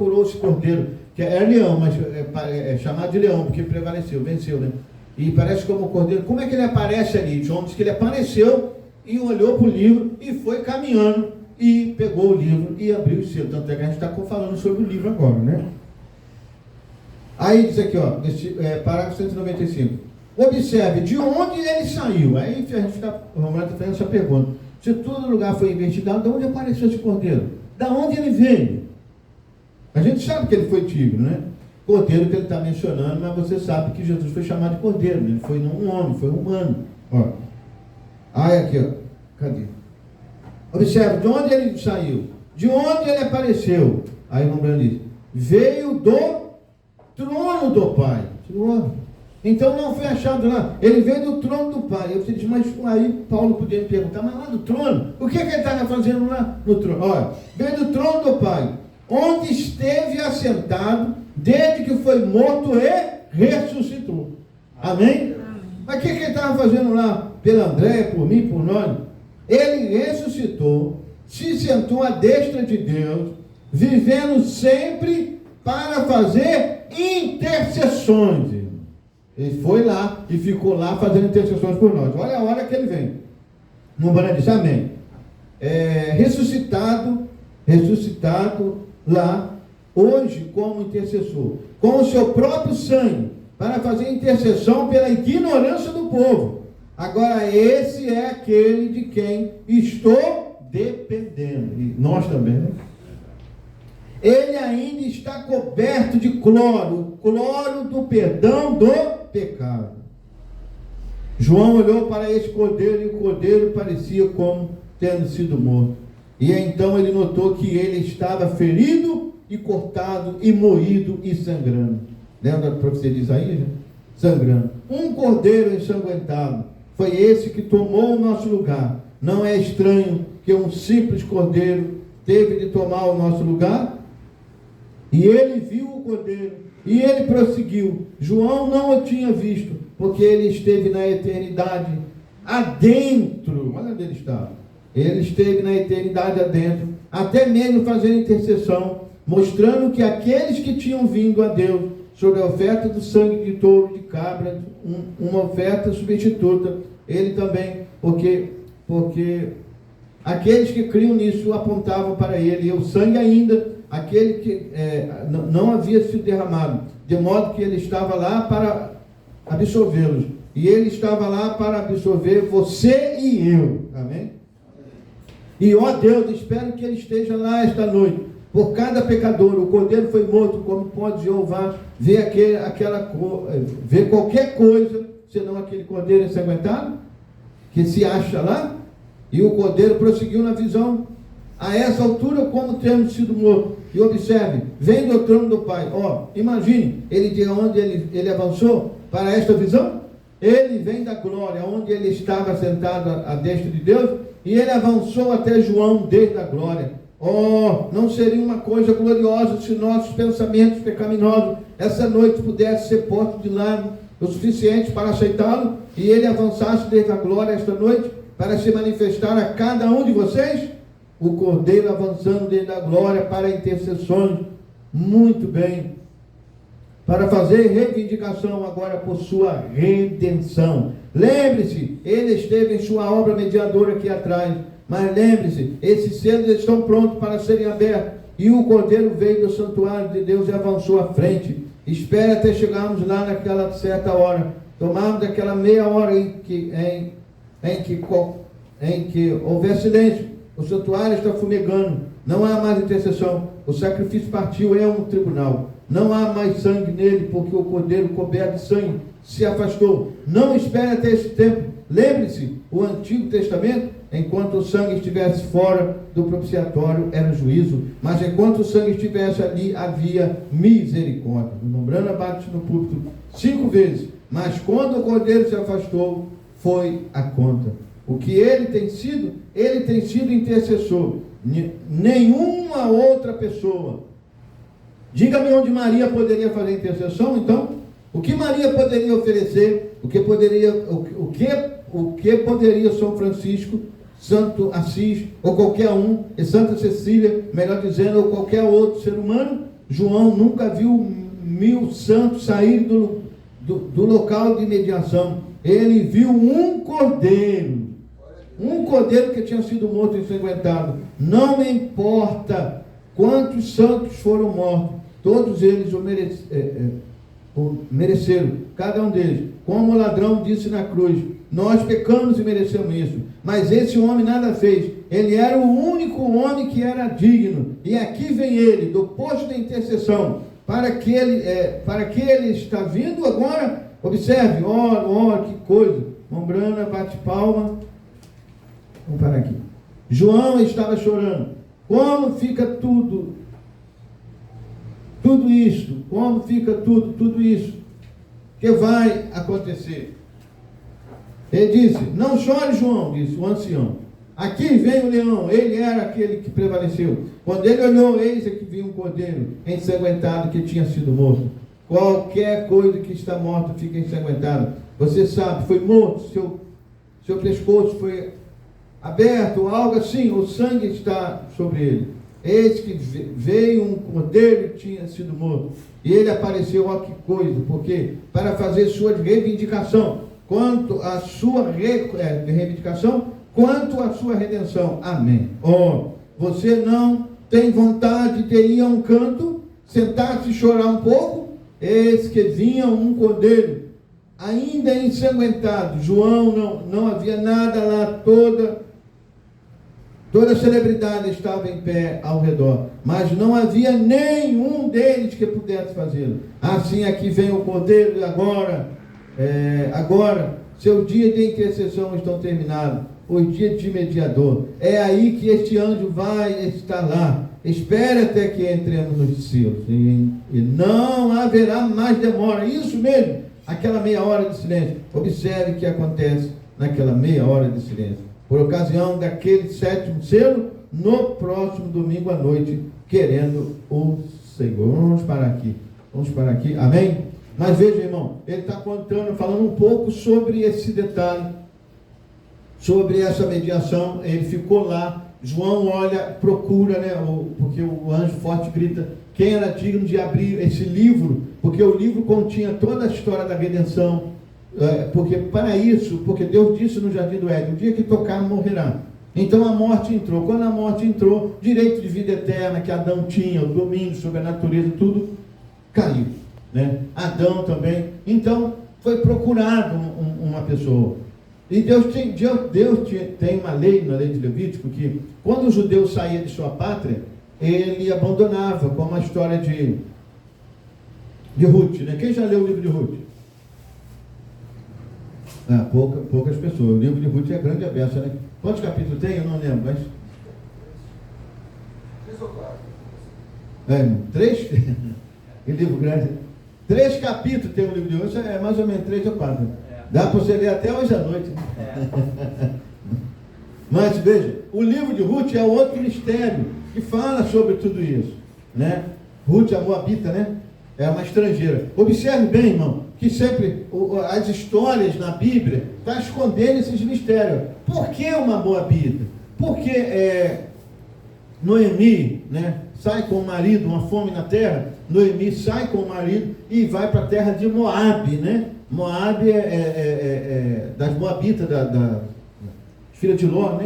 procurou esse cordeiro, que é leão, mas é chamado de leão, porque prevaleceu, venceu, né? E parece como o cordeiro. Como é que ele aparece ali? João diz que ele apareceu e olhou para o livro e foi caminhando e pegou o livro e abriu o selo. Tanto é que a gente está falando sobre o livro agora, né? Aí diz aqui, ó, parágrafo 195. Observe de onde ele saiu. Aí a gente está fazendo essa pergunta. Se todo lugar foi investigado, de onde apareceu esse cordeiro? Da onde ele veio? A gente sabe que ele foi tigre, né? Cordeiro que ele está mencionando, mas você sabe que Jesus foi chamado de cordeiro, né? Ele foi não um homem, foi um humano. Ó. Aí aqui, ó. Cadê? Observe, de onde ele saiu? De onde ele apareceu? Aí o Romano diz, veio do trono do Pai. Então não foi achado lá. Ele veio do trono do Pai. Eu disse, mas aí Paulo podia me perguntar, mas lá do trono? O que ele estava fazendo lá no trono? Olha, veio do trono do Pai, onde esteve assentado desde que foi morto e ressuscitou. Amém? Mas o que ele estava fazendo lá? Pela Andréia, por mim, por nós? Ele ressuscitou, se sentou à destra de Deus, vivendo sempre para fazer intercessões. Ele foi lá e ficou lá fazendo intercessões por nós. Olha a hora que ele vem. Não diz amém. Ressuscitado lá, hoje como intercessor, com o seu próprio sangue, para fazer intercessão pela ignorância do povo. Agora esse é aquele de quem estou dependendo. E nós também, né? Ele ainda está coberto de cloro, o cloro do perdão do pecado. João olhou para esse cordeiro e o cordeiro parecia como tendo sido morto. E então ele notou que ele estava ferido e cortado e moído e sangrando. Lembra da profecia de Isaías? Sangrando. Um cordeiro ensanguentado. Foi esse que tomou o nosso lugar. Não é estranho que um simples cordeiro teve de tomar o nosso lugar? E ele viu o cordeiro, e ele prosseguiu. João não o tinha visto, porque ele esteve na eternidade adentro. Olha onde ele estava. Ele esteve na eternidade adentro, até mesmo fazendo intercessão, mostrando que aqueles que tinham vindo a Deus sobre a oferta do sangue de touro, de cabra, uma oferta substituta, ele também, porque aqueles que criam nisso apontavam para ele, e o sangue ainda, aquele que não havia sido derramado, de modo que ele estava lá para absolvê-los, e ele estava lá para absolver você e eu, amém? E ó Deus, espero que ele esteja lá esta noite, por cada pecador. O cordeiro foi morto, como pode Jeová ver ver qualquer coisa, senão aquele cordeiro ensanguentado, que se acha lá, e o cordeiro prosseguiu na visão, a essa altura como temos sido mortos. E observe, vem do trono do Pai. Ó, imagine, ele de onde ele avançou para esta visão, ele vem da glória, onde ele estava sentado à destra de Deus, e ele avançou até João desde a glória. Oh, não seria uma coisa gloriosa se nossos pensamentos pecaminosos essa noite pudessem ser postos de lado o suficiente para aceitá-lo, e ele avançasse desde a glória esta noite para se manifestar a cada um de vocês? O cordeiro avançando desde a glória para intercessões, muito bem, para fazer reivindicação agora por sua redenção. Lembre-se, ele esteve em sua obra mediadora aqui atrás, mas lembre-se, esses selos estão prontos para serem abertos, e o cordeiro veio do santuário de Deus e avançou à frente. Espere até chegarmos lá naquela certa hora, tomarmos aquela meia hora em que houver silêncio. O santuário está fumegando, não há mais intercessão, o sacrifício partiu, é um tribunal, não há mais sangue nele, porque o cordeiro coberto de sangue se afastou. Não espere até esse tempo. Lembre-se, o Antigo Testamento, enquanto o sangue estivesse fora do propiciatório, era juízo, mas enquanto o sangue estivesse ali, havia misericórdia. O Nombrana bate no púlpito 5 vezes, mas quando o cordeiro se afastou, foi a conta. O que ele tem sido intercessor. Nenhuma outra pessoa. Diga-me onde Maria poderia fazer intercessão, então. O que Maria poderia oferecer? O que poderia São Francisco, Santo Assis, ou qualquer um, e Santa Cecília, melhor dizendo, ou qualquer outro ser humano? João nunca viu 1000 santos sair do local de mediação. Ele viu um cordeiro que tinha sido morto e ensanguentado. Não me importa quantos santos foram mortos, todos eles o mereceram, cada um deles. Como o ladrão disse na cruz, nós pecamos e merecemos isso, mas esse homem nada fez. Ele era o único homem que era digno, e aqui vem ele, do posto da intercessão, para que ele está vindo agora. Observe, ora, que coisa. Mombrana bate palma. Vamos parar aqui. João estava chorando. Como fica tudo isso? Como fica tudo isso que vai acontecer? Ele disse, não chore, João, disse o ancião. Aqui vem o leão, ele era aquele que prevaleceu. Quando ele olhou, eis aqui vinha um cordeiro ensanguentado que tinha sido morto. Qualquer coisa que está morta fica ensanguentada. Você sabe, foi morto, seu pescoço foi aberto, algo assim, o sangue está sobre ele. Eis que veio um cordeiro e tinha sido morto. E ele apareceu, ó que coisa, porque para fazer sua reivindicação, quanto à sua reivindicação, quanto à sua redenção. Amém. Você não tem vontade de ir a um canto, sentar-se e chorar um pouco? Eis que vinha um cordeiro, ainda ensanguentado. João não havia nada lá, toda a celebridade estava em pé ao redor, mas não havia nenhum deles que pudesse fazê-lo. Assim aqui vem o cordeiro, e agora seu dia de intercessão estão terminados, os dias de mediador. É aí que este anjo vai estar lá. Espere até que entremos nos céus, e não haverá mais demora. Isso mesmo, aquela meia hora de silêncio. Observe o que acontece naquela meia hora de silêncio. Por ocasião daquele 7º selo, no próximo domingo à noite, querendo o Senhor. Vamos parar aqui, amém? Mas veja, irmão, ele está falando um pouco sobre esse detalhe, sobre essa mediação. Ele ficou lá. João olha, procura, porque o anjo forte grita, quem era digno de abrir esse livro, porque o livro continha toda a história da redenção, porque Deus disse no jardim do Éden, o dia que tocar morrerá. Então a morte entrou. Quando a morte entrou, direito de vida eterna que Adão tinha, o domínio sobre a natureza, tudo caiu, Adão também. Então foi procurado uma pessoa. E Deus tem uma lei, na lei de Levítico, que quando o judeu saía de sua pátria, ele abandonava, como a história de Ruth, Quem já leu o livro de Ruth? Poucas pessoas. O livro de Ruth é grande a beça, Quantos capítulos tem? Eu não lembro, mas... 3 ou 4. 3? Que livro grande. 3 capítulos tem o livro de Ruth, é mais ou menos 3 ou 4. Dá para você ler até hoje à noite. Mas veja, o livro de Ruth é outro mistério que fala sobre tudo isso, Ruth, a moabita, é uma estrangeira. Observe bem, irmão, que sempre as histórias na Bíblia estão escondendo esses mistérios. Por que uma moabita? Porque Noemi, sai com o marido, uma fome na terra. Noemi sai com o marido e vai para a terra de Moabe, Moabe é das moabitas, da filha de Ló,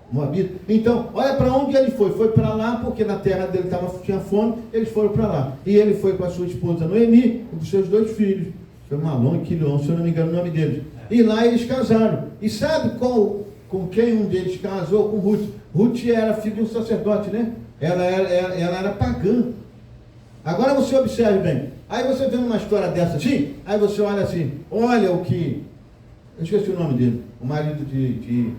Moabita. Então, olha para onde ele foi. Foi para lá porque na terra dele tinha fome, eles foram para lá. E ele foi com a sua esposa Noemi e com seus 2 filhos. Foi Malom e Quilion, se eu não me engano o nome deles. E lá eles casaram. E sabe com quem um deles casou? Com Ruth. Ruth era filha de um sacerdote, Ela era pagã. Agora você observe bem. Aí você vê uma história dessa assim, aí você olha assim, olha o que... Eu esqueci o nome dele. O marido de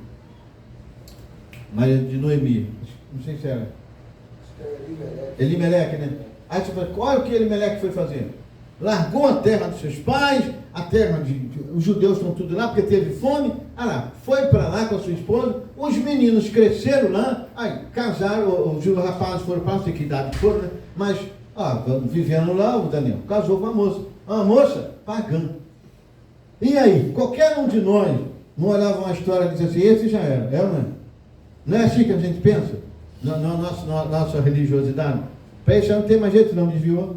Noemi. Não sei se era. Elimeleque, Aí você fala, olha o que Elimeleque foi fazer. Largou a terra dos seus pais, a terra os judeus estão tudo lá, porque teve fome. Foi para lá com a sua esposa, os meninos cresceram lá, aí casaram, os rapazes foram para lá, não sei que idade foram, mas... vivendo lá, o Daniel casou com uma moça pagã. E aí, qualquer um de nós não olhava uma história e dizia assim, esse já era, não é? Não é assim que a gente pensa? Na nossa religiosidade? Para esse ano não tem mais jeito, não desviou.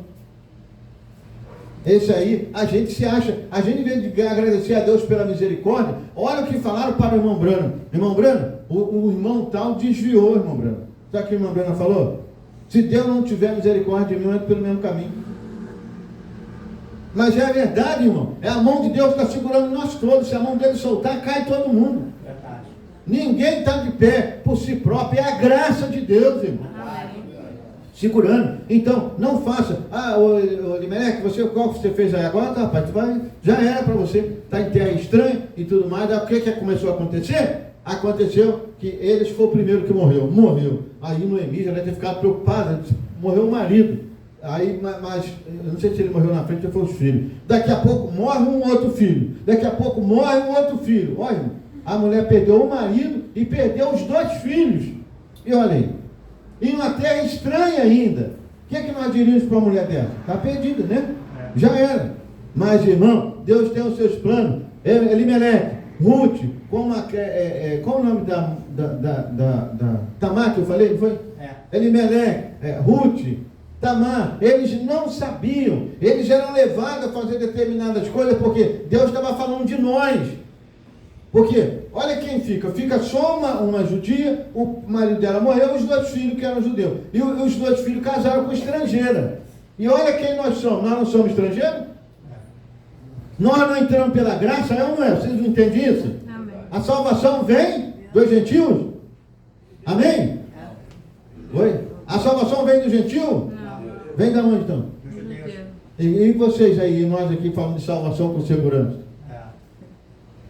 Esse aí, a gente se acha, a gente vem de agradecer a Deus pela misericórdia. Olha o que falaram para o irmão Brano. Irmão Brano, o irmão tal desviou, irmão Brano. Sabe o que o irmão Brano falou? Se Deus não tiver misericórdia de mim, eu ando pelo mesmo caminho. Mas é a verdade, irmão. É a mão de Deus que está segurando nós todos. Se a mão dele soltar, cai todo mundo. Verdade. Ninguém está de pé por si próprio. É a graça de Deus, irmão. Segurando. Então, não faça. Limelec, qual que você fez aí agora? Tá, rapaz, já era para você. Está em terra estranha e tudo mais. Aí, o que começou a acontecer? Aconteceu que eles foi o primeiro que morreu. Aí Noemi já deve ter ficado preocupada. Morreu o marido. Aí, mas eu não sei se ele morreu na frente ou foi os filhos. Daqui a pouco morre um outro filho. Daqui a pouco morre um outro filho. Olha, a mulher perdeu o marido e perdeu os 2 filhos. E olha aí. Em uma terra estranha ainda. O que é que nós diríamos para uma mulher dessa? Está perdida, né? Já era. Mas, irmão, Deus tem os seus planos. Elimelec, Ruth, qual o nome da Tamar que eu falei, não foi? Elimelec, Ruth, Tamar, eles não sabiam. Eles eram levados a fazer determinadas coisas porque Deus estava falando de nós. Porque, olha quem fica só uma judia, o marido dela morreu, os 2 filhos que eram judeus. E os 2 filhos casaram com estrangeira. E olha quem nós somos. Nós não somos estrangeiros? Nós não entramos pela graça, é ou não é? Vocês não entendem isso? Amém. A salvação vem dos gentios? Amém? Oi? A salvação vem dos gentios? Não. Vem da onde então? E vocês aí, nós aqui falando de salvação com segurança?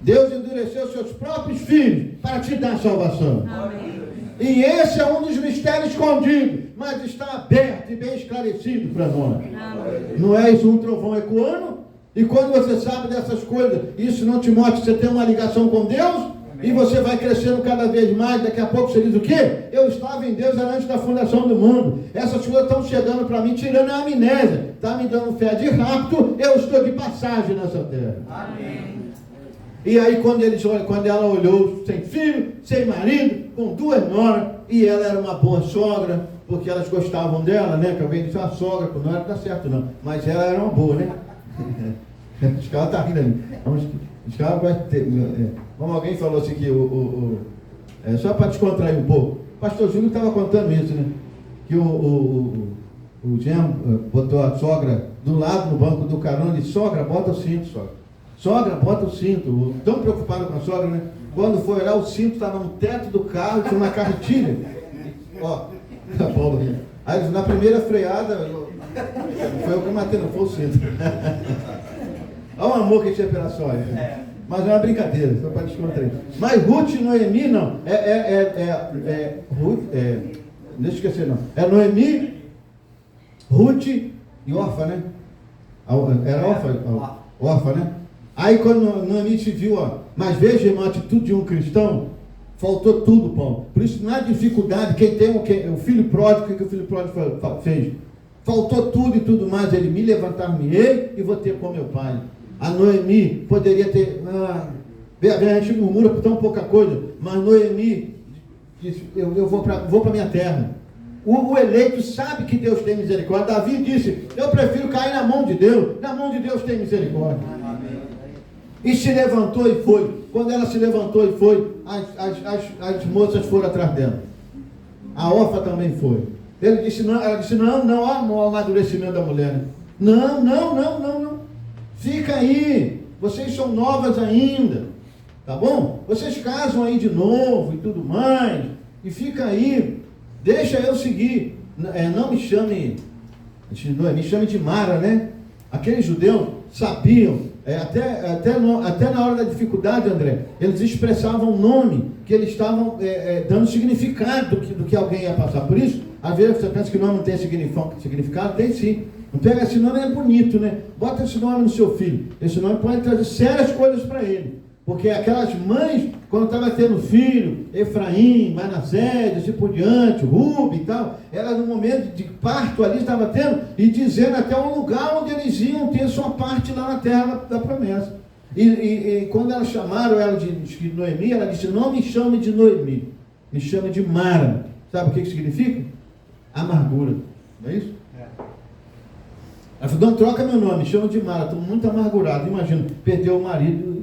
Deus endureceu seus próprios filhos para te dar salvação. Amém. E esse é um dos mistérios escondidos, mas está aberto e bem esclarecido para nós. Amém. Não é isso um trovão ecoando? E quando você sabe dessas coisas, isso não te mostra que você tem uma ligação com Deus? Amém. E você vai crescendo cada vez mais, daqui a pouco você diz o quê? Eu estava em Deus antes da fundação do mundo. Essas coisas estão chegando para mim, tirando a amnésia. Está me dando fé de rapto, eu estou de passagem nessa terra. Amém. E aí quando ela olhou sem filho, sem marido, com 2 noras, e ela era uma boa sogra, porque elas gostavam dela, né? Que alguém disse, a sogra, com nora não dá certo não, mas ela era uma boa, né? Os caras estão rindo ali. Os caras vão ter, como alguém falou assim que só para descontrair um pouco, o pastor Júlio estava contando isso, né? Que o Jean botou a sogra do lado no banco do carona e disse, sogra, bota o cinto, sogra. Sogra, bota o cinto. Tão preocupado com a sogra, né? Quando foi olhar, o cinto estava no teto do carro, tinha uma carretilha. Ó, tá bom. Aí na primeira freada, foi eu que matei, não foi o cinto. Olha o amor que tinha pela sogra. Mas é uma brincadeira, só para descontrair. Mas Ruth e Noemi, não. Ruth, deixa eu esquecer, não. É Noemi, Ruth e Orfa, né? Era Orfa, né? Aí quando Noemi se viu, mas veja, irmão, a atitude de um cristão, faltou tudo, Paulo. Por isso, na dificuldade, quem tem o filho pródigo, o que o filho pródigo fez? Faltou tudo e tudo mais. Ele me levantar-me-ei e vou ter com meu pai. A Noemi poderia ter, a gente murmura por tão pouca coisa, mas Noemi disse, eu vou para minha terra. O eleito sabe que Deus tem misericórdia. Davi disse, eu prefiro cair na mão de Deus. Na mão de Deus tem misericórdia. Amém. E se levantou e foi. Quando ela se levantou e foi, as moças foram atrás dela. A Orfa também foi. Ela disse, não, há o amadurecimento da mulher. Né? Não. Fica aí. Vocês são novas ainda. Tá bom? Vocês casam aí de novo e tudo mais. E fica aí. Deixa eu seguir. Não me chame, me chame de Mara, né? Aqueles judeus sabiam, até na hora da dificuldade, André, eles expressavam o nome, que eles estavam dando significado do que alguém ia passar. Por isso, às vezes você pensa que o nome não tem significado, tem sim. Não pega esse nome, é bonito, né? Bota esse nome no seu filho. Esse nome pode trazer sérias coisas para ele. Porque aquelas mães, quando estavam tendo filho, Efraim, Manassés, assim por diante, Rubi e tal, elas no momento de parto ali estavam tendo, e dizendo até um lugar onde eles iam ter sua parte lá na terra da promessa. E quando elas chamaram ela de Noemi, ela disse, não me chame de Noemi, me chame de Mara. Sabe o que significa? Amargura. Não é isso? É. Ela falou, não, troca meu nome, chama de Mara, estou muito amargurado. Imagina, perdeu o marido